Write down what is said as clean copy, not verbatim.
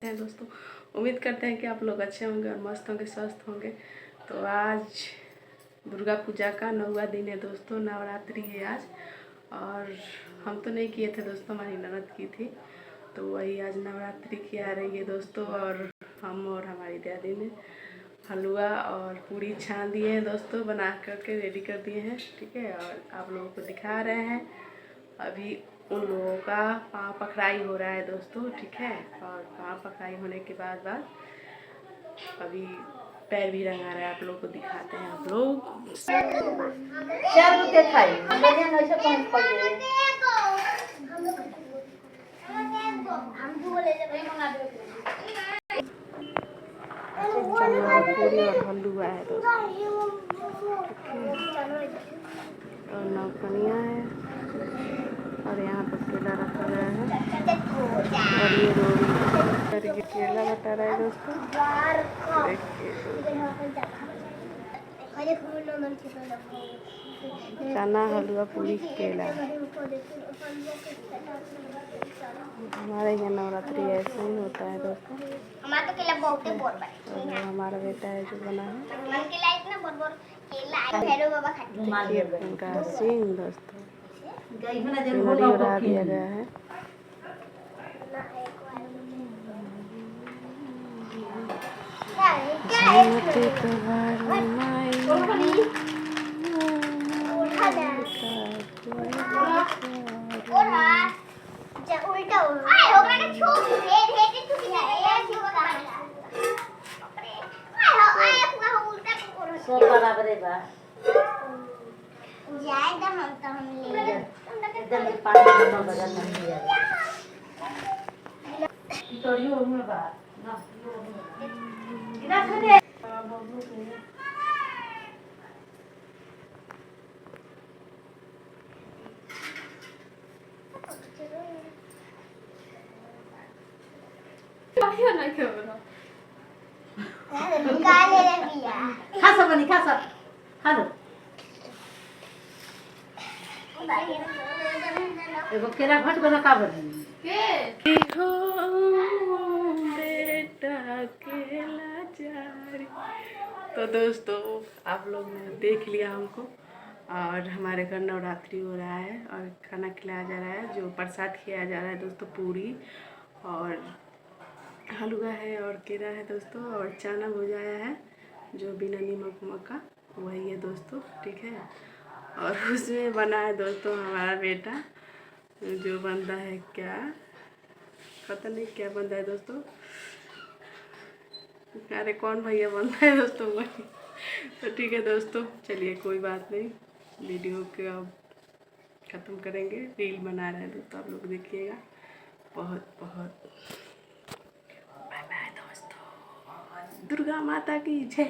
हैं दोस्तों। उम्मीद करते हैं कि आप लोग अच्छे होंगे और मस्त होंगे, स्वस्थ होंगे। तो आज दुर्गा पूजा का 9वां दिन है दोस्तों, नवरात्रि है आज। और हम तो नहीं किए थे दोस्तों, हमारी ननद की थी। तो वही आज नवरात्रि की आ रही है दोस्तों। और हम और हमारी दादी ने हलवा और पूरी छान दिए हैं दोस्तों, बना करके रेडी कर दिए हैं। ठीक है, और आप लोगों को दिखा रहे हैं। अभी उन लोगों का पाँव पखराई हो रहा है दोस्तों। ठीक है, और पाँव पखराई होने के बाद अभी पैर भी रंगा रहा है। आप लोग को दिखाते हैं। आप लोग चना पूरी और हलवा है दोस्तों। और नौकनिया है और यहाँ पर केला रखा गया है और ये रोटी केला बता रहा है दोस्तों। चना हलवा पूरी केला। हमारे यहाँ नवरात्रि ऐसा ही होता है दोस्तों। और हमारा बेटा है जो बना है उनका सिंह दोस्तों, नरी उड़ा दिया गया है। केला घट बना का बनी हो बेटा केला जारी। तो दोस्तों आप लोग ने देख लिया हमको। और हमारे घर नवरात्रि हो रहा है और खाना खिलाया जा रहा है। जो प्रसाद खिलाया जा रहा है दोस्तों, पूरी और हलवा है और केला है दोस्तों। और चना भुजाया है जो बिना नमक का, वही है दोस्तों। ठीक है, और उसमें बना है दोस्तों हमारा बेटा जो बनता है, क्या पता नहीं क्या बनता है दोस्तों। अरे कौन भैया बनता है दोस्तों वही। तो ठीक है दोस्तों, चलिए कोई बात नहीं, वीडियो के अब ख़त्म करेंगे। रील बना रहे हैं दोस्तों, आप लोग देखिएगा। बहुत बहुत बाय बाय दोस्तों। दुर्गा माता की जय।